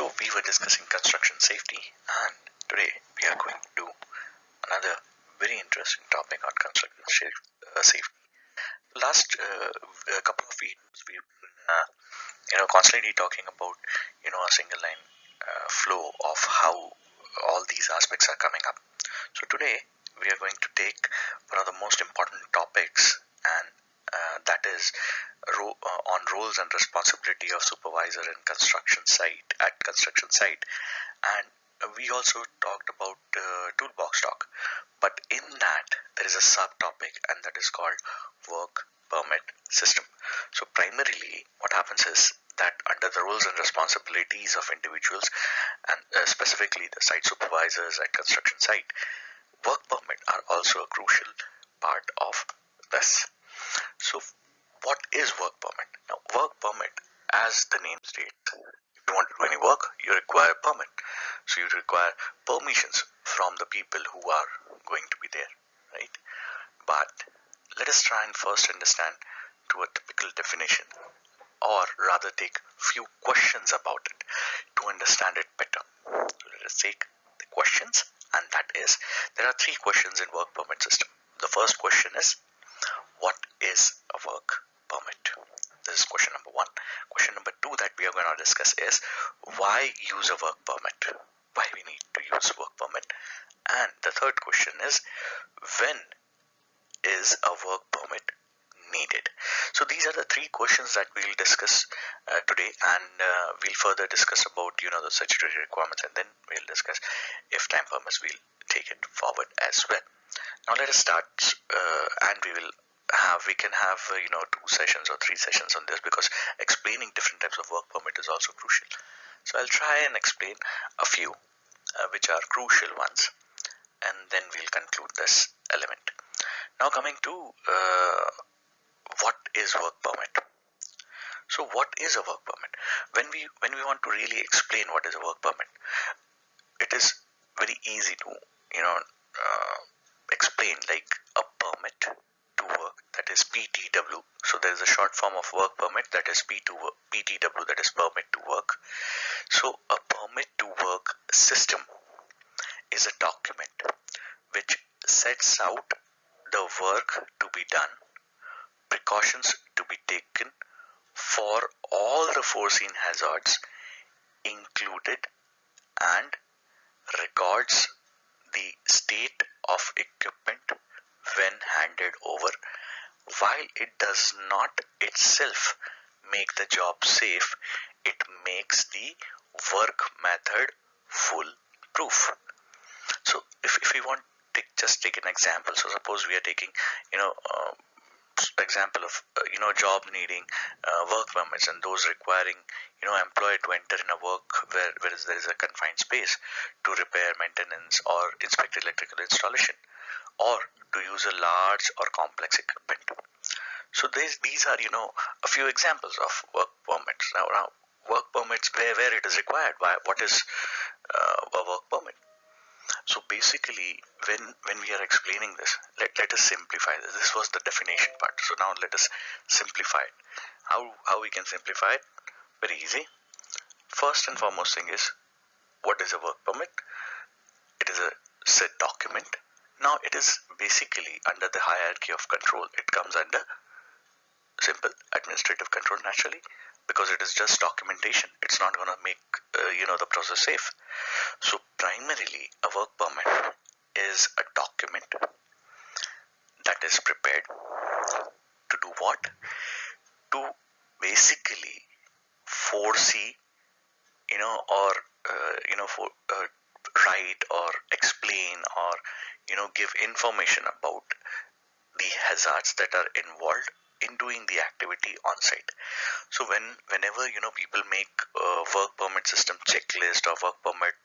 So we were discussing construction safety, and today we are going to do another very interesting topic on construction safety. Last couple of videos we've been constantly talking about a single line flow of how all these aspects are coming up. So today we are going to take one of the most important topics, and that is on roles and responsibility of supervisor in construction site and we also talked about toolboxtalk, but in that there is a subtopic, and that is called work permit system. So primarily what happens is that under the roles and responsibilities of individuals, and specifically the site supervisors at construction site, work permit are also a crucial part of this. So what is work permit? Now, work permit, as the name states, if you want to do any work, you require a permit. So you require permissions from the people who are going to be there, right? But let us try and first understand to a typical definition, or rather take few questions about it to understand it better. So let us take the questions, and that is, there are three questions in work permit system. The first question is, what is a work permit? This is question number one. Question number two that we are going to discuss is, why use a work permit? Why we need to use work permit? And the third question is, when is a work permit needed? So these are the three questions that we'll discuss today, and we'll further discuss about the statutory requirements, and then we'll discuss, if time permits, we'll take it forward as well. Now let us start, and we can have 2 sessions or 3 sessions on this, because explaining different types of work permit is also crucial. So I'll try and explain a few which are crucial ones, and then we'll conclude this element. Now coming to what is work permit? So what is a work permit? When we want to really explain what is a work permit, it is very easy to explain, like a permit to work, that is PTW. So there is a short form of work permit, that is PTW, that is permit to work. So a permit to work system is a document which sets out the work to be done, precautions to be taken for all the foreseen hazards included, and records the state of equipment when handed over. While it does not itself make the job safe, it makes the work method foolproof. So if we want to just take an example, so suppose we are taking example of job needing work permits, and those requiring employee to enter in a work where there is a confined space to repair, maintenance, or inspect electrical installation, or to use a large or complex equipment. So these are a few examples of work permits. Now work permits, where it is required, what is a work permit? So basically, when we are explaining this, let us simplify this. This was the definition part. So now let us simplify it. How we can simplify it? Very easy. First and foremost thing is, what is a work permit? It is a said document. Now it is basically under the hierarchy of control. It comes under simple administrative control, naturally, because it is just documentation. It's not going to make the process safe. So primarily, a work permit is a document that is prepared to do what? To basically foresee, write or explain, or give information about the hazards that are involved in doing the activity on site. So whenever people make work permit system checklist or work permit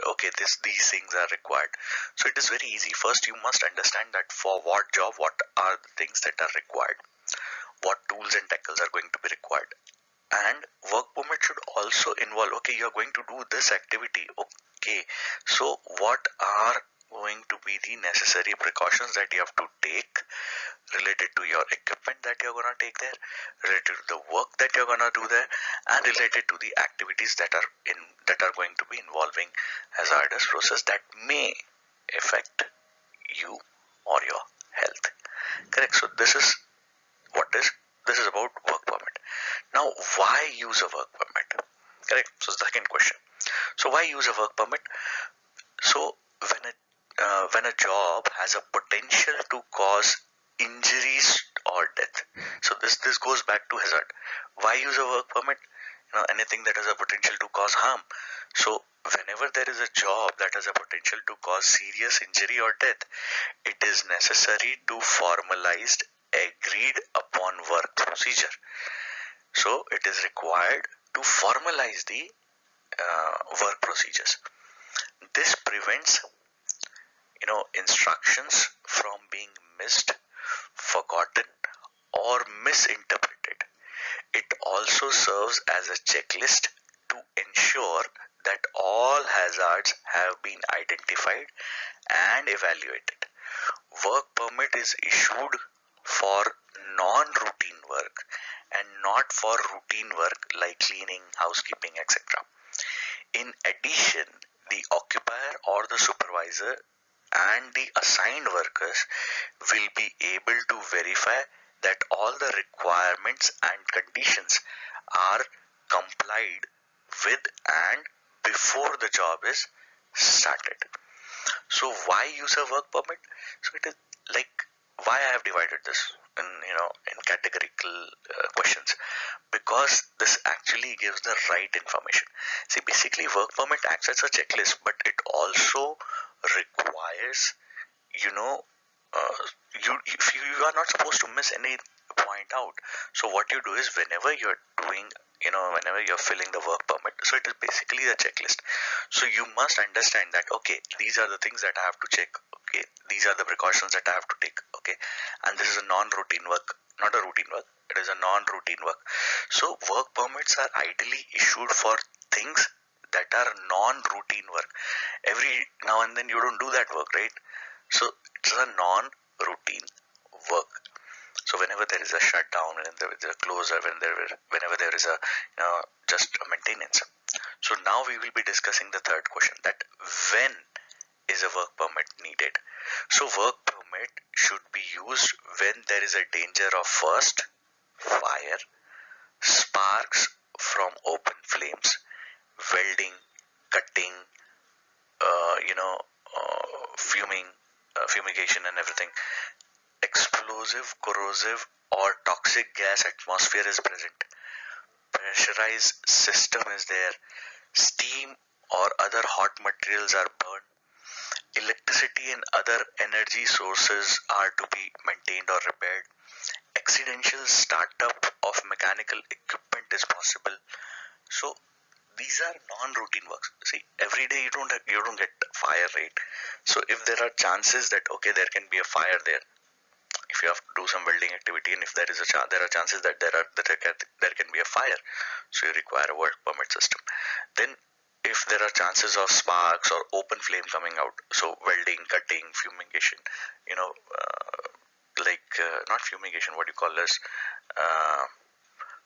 okay, these things are required. So it is very easy. First you must understand that for what job, what are the things that are required, what tools and tackles are going to be required. And work permit should also involve, okay, you're going to do this activity, okay, so what are going to be the necessary precautions that you have to take related to your equipment that you're going to take there, related to the work that you're going to do there, and related to the activities that are going to be involving hazardous process that may affect you or your health. Correct. So this is about work permit. Now, why use a work permit? Correct. So second question. So why use a work permit? So when a job has a potential to cause injuries or death. So this goes back to hazard. Why use a work permit? Anything that has a potential to cause harm. So whenever there is a job that has a potential to cause serious injury or death, it is necessary to formalize agreed upon work procedure. So it is required to formalize the work procedures. This prevents instructions from being missed, forgotten, or misinterpreted. It also serves as a checklist to ensure that all hazards have been identified and evaluated. Work permit is issued for non-routine work and not for routine work like cleaning, housekeeping, etc. In addition, the occupier or the supervisor and the assigned workers will be able to verify that all the requirements and conditions are complied with and before the job is started. So why use a work permit? So it is like why I have divided this in categorical questions, because this actually gives the right information. See, basically work permit acts as a checklist, but it also requires you are not supposed to miss any point out. So what you do is whenever you're doing whenever you're filling the work permit, so it is basically a checklist. So you must understand that okay, these are the things that I have to check, okay, these are the precautions that I have to take, okay, and this is a non-routine work, not a routine work, it is a non-routine work. So work permits are ideally issued for things that are non-routine work. Every now and then you don't do that work, right? So it's a non-routine work. So whenever there is a shutdown, when there is a closure, whenever there is a just a maintenance. So now we will be discussing the third question, that when is a work permit needed? So work permit should be used when there is a danger of first fire, sparks from open flames, welding, cutting, fumigation and everything, explosive, corrosive or toxic gas atmosphere is present, pressurized system is there, steam or other hot materials are burned, electricity and other energy sources are to be maintained or repaired, accidental startup of mechanical equipment is possible. So these are non-routine works. See, every day you don't get fire, right? So if there are chances that okay, there can be a fire there, if you have to do some welding activity, and if there is there are chances that there can be a fire, so you require a work permit system. Then if there are chances of sparks or open flame coming out, so welding, cutting, fumigation, not fumigation, what you call this,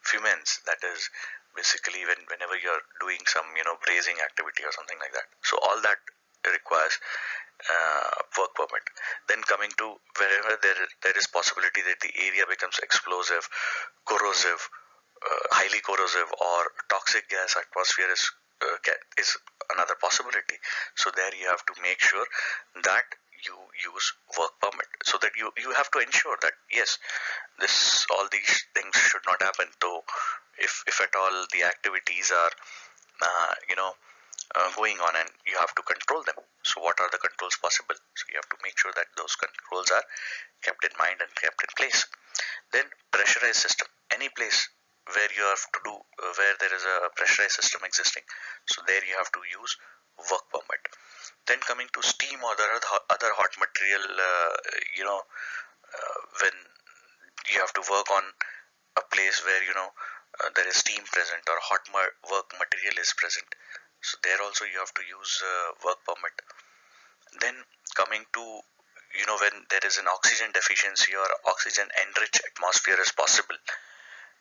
fumens, that is basically whenever you're doing some brazing activity or something like that. So all that requires work permit. Then coming to wherever there is possibility that the area becomes explosive, corrosive, highly corrosive or toxic gas atmosphere is another possibility. So there you have to make sure that you use work permit, so that you have to ensure that yes, all these things should not happen. So if at all the activities are going on, and you have to control them. So what are the controls possible? So you have to make sure that those controls are kept in mind and kept in place. Then pressurized system, any place where you have to do where there is a pressurized system existing, so there you have to use work permit. Then coming to steam or the other hot material, when you have to work on a place where there is steam present or work material is present, so there also you have to use work permit. Then coming to, when there is an oxygen deficiency or oxygen enriched atmosphere is possible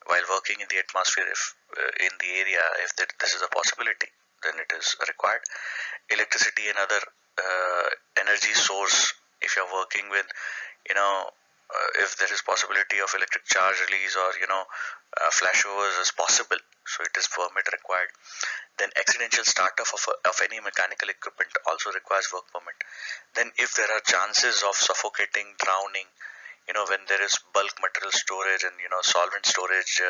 while working in the atmosphere, if in the area, if this is a possibility, then it is required. Electricity and other energy source, if you're working with, if there is possibility of electric charge release or flashovers is possible, so it is permit required. Then accidental startup of any mechanical equipment also requires work permit. Then if there are chances of suffocating, drowning, when there is bulk material storage and solvent storage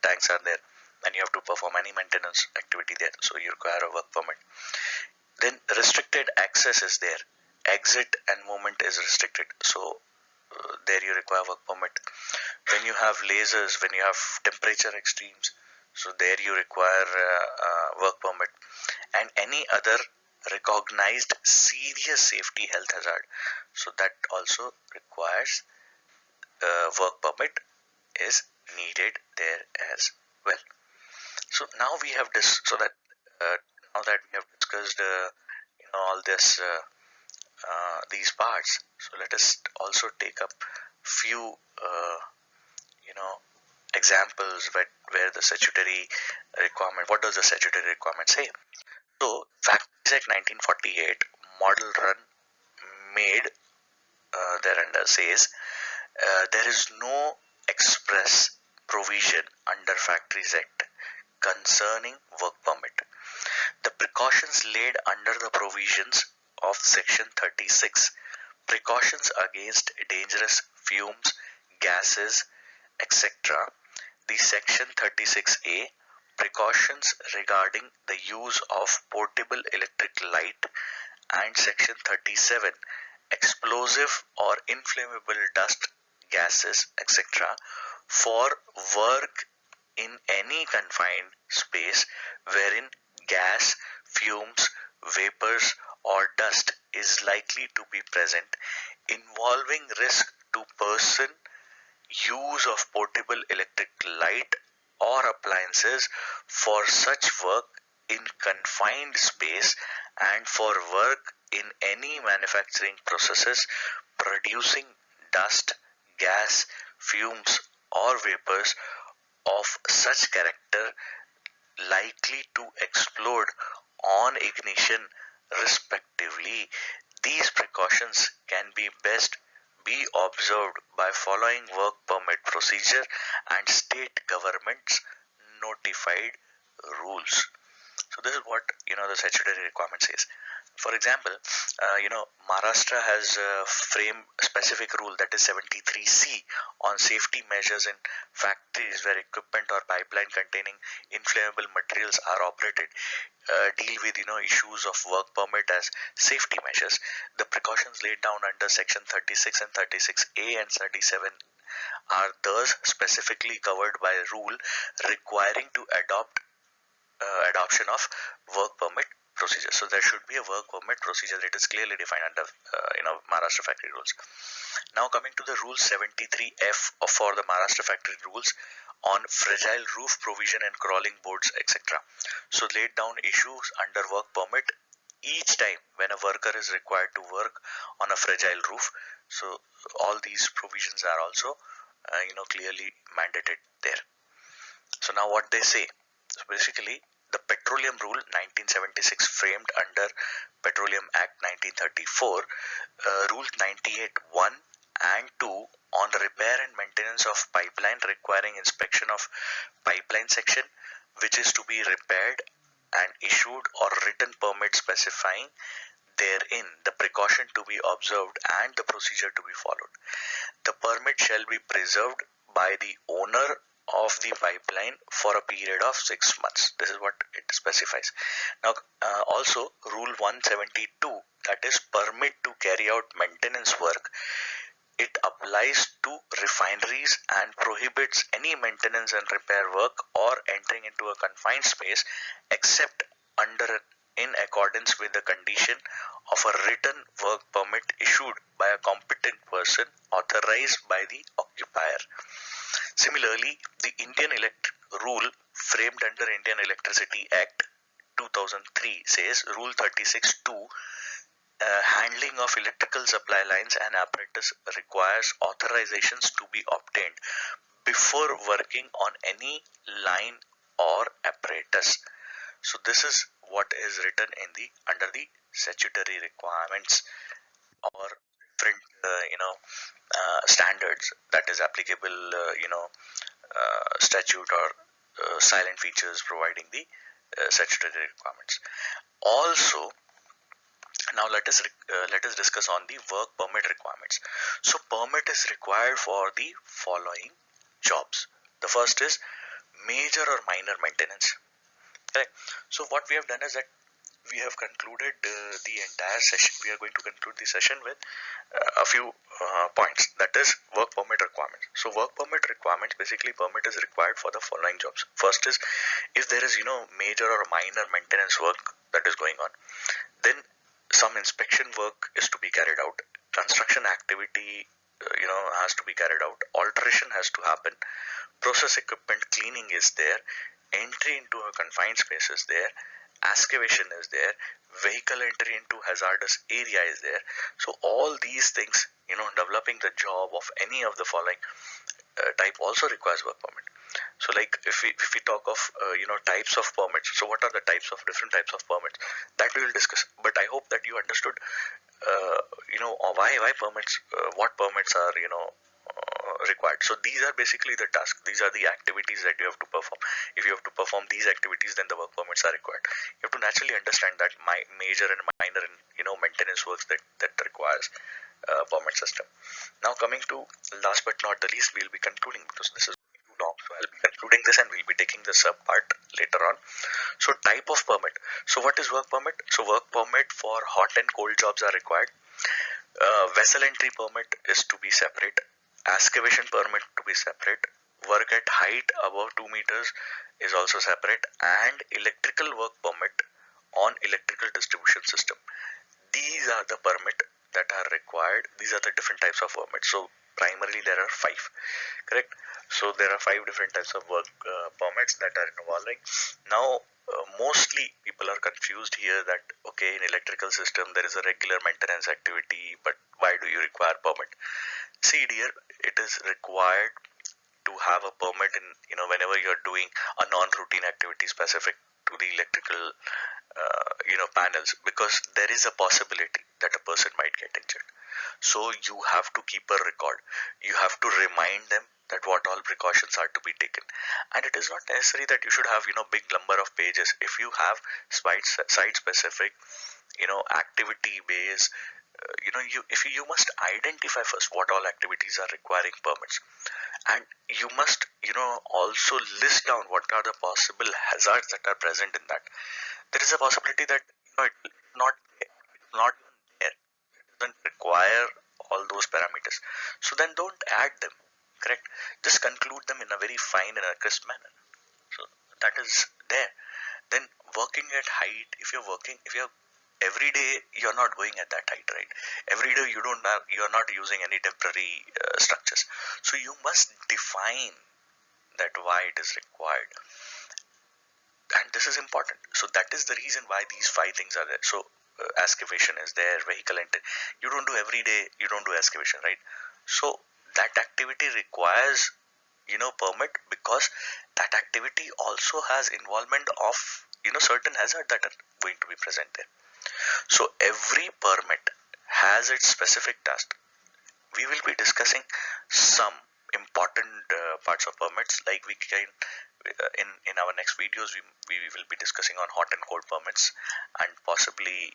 tanks are there, and you have to perform any maintenance activity there, so you require a work permit. Then restricted access is there, exit and movement is restricted, so there you require work permit. When you have lasers, when you have temperature extremes, so there you require work permit. And any other recognized serious safety health hazard, so that also requires work permit is needed there as well. So now we have this, so that now that we have discussed all this these parts, so let us also take up few examples where the statutory requirement, what does the statutory requirement say? So Factories Act 1948 model run made thereunder says there is no express provision under Factories Act concerning work permit. The precautions laid under the provisions of Section 36, precautions against dangerous fumes, gases, etc. The Section 36A, precautions regarding the use of portable electric light, and Section 37, explosive or inflammable dust, gases, etc. for work in any confined space wherein gas, fumes, vapors or dust is likely to be present, involving risk to person, use of portable electric light or appliances for such work in confined space and for work in any manufacturing processes producing dust, gas, fumes or vapors of such character likely to explode on ignition respectively. These precautions can be best be observed by following work permit procedure and state governments notified rules. So this is what the statutory requirement says. For example, Maharashtra has framed a specific rule, that is 73C, on safety measures in factories where equipment or pipeline containing inflammable materials are operated. Deal with issues of work permit as safety measures. The precautions laid down under Section 36 and 36A and 37 are thus specifically covered by a rule requiring to adoption of work permit procedure. So there should be a work permit procedure that is clearly defined under Maharashtra factory rules. Now coming to the rule 73F for the Maharashtra factory rules on fragile roof provision and crawling boards, etc. So laid down issues under work permit each time when a worker is required to work on a fragile roof. So all these provisions are also clearly mandated there. So now what they say, so basically the Petroleum Rule 1976 framed under Petroleum Act 1934, Rule 98(1) and 2 on repair and maintenance of pipeline requiring inspection of pipeline section which is to be repaired and issued or written permit specifying therein the precaution to be observed and the procedure to be followed. The permit shall be preserved by the owner of the pipeline for a period of 6 months. This is what it specifies. Now also Rule 172, that is permit to carry out maintenance work, it applies to refineries and prohibits any maintenance and repair work or entering into a confined space except in accordance with the condition of a written work permit issued by a competent person authorized by the occupier. Similarly, the Indian Rule framed under Indian Electricity Act 2003 says Rule 36(2) handling of electrical supply lines and apparatus requires authorizations to be obtained before working on any line or apparatus. So this is what is written in the under the statutory requirements or different standards that is applicable statute or silent features providing the statutory requirements. Also, now let us discuss on the work permit requirements. So permit is required for the following jobs. The first is major or minor maintenance. Correct. So what we have done is that we have concluded the entire session. We are going to conclude the session with a few points. That is work permit requirements. So work permit requirements, basically permit is required for the following jobs. First is if there is major or minor maintenance work that is going on, then some inspection work is to be carried out. Construction activity has to be carried out. Alteration has to happen. Process equipment cleaning is there. Entry into a confined space is there. Excavation is there. Vehicle entry into hazardous area is there. So all these things, developing the job of any of the following type also requires work permit. So like if we talk of types of permits, so what are the different types of permits that we will discuss. But I hope that you understood why permits, what permits are required. So these are basically the tasks. These are the activities that you have to perform. If you have to perform these activities, then the work permits are required. You have to naturally understand that major and minor and maintenance works that requires permit system. Now coming to last but not the least, we'll be concluding because this is too long. So I'll be concluding this and we'll be taking the sub part later on. So type of permit. So what is work permit? So work permit for hot and cold jobs are required. Vessel entry permit is to be separate. Excavation permit to be separate. Work at height above 2 meters is also separate, and electrical work permit on electrical distribution system. These are the permit that are required. These are the different types of permits. So primarily there are 5, correct? So there are 5 different types of work permits that are involving. Now mostly people are confused here that okay, in electrical system there is a regular maintenance activity, but why do you require permit? See dear, it is required to have a permit in whenever you are doing a non-routine activity specific to the electrical panels, because there is a possibility that a person might get injured. So you have to keep a record. You have to remind them that what all precautions are to be taken, and it is not necessary that you should have big number of pages. If you have site specific activity based, you must identify first what all activities are requiring permits, and you must also list down what are the possible hazards that are present in that. There is a possibility that not there, it doesn't require all those parameters, so then don't add them, correct? Just conclude them in a very fine and a crisp manner. So that is there. Then working at height, if you're every day, you're not going at that height, right? Every day you're not using any temporary structures, so you must define that why it is required, and this is important. So that is the reason why these 5 things are there. So excavation is there, vehicle entry. You don't do every day, you don't do excavation, right? So that activity requires permit, because that activity also has involvement of certain hazard that are going to be present there. So every permit has its specific task. We will be discussing some important parts of permits, like we can in our next videos we will be discussing on hot and cold permits, and possibly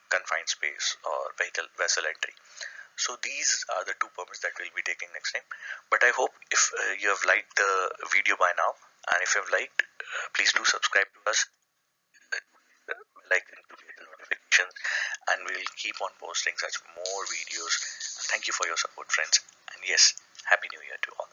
confined space or vessel entry. So these are the 2 permits that we'll be taking next time. But I hope if you have liked the video by now, and if you have liked, please do subscribe to us, like to get the notifications, and we'll keep on posting such more videos. Thank you for your support, friends, and yes, happy new year to all.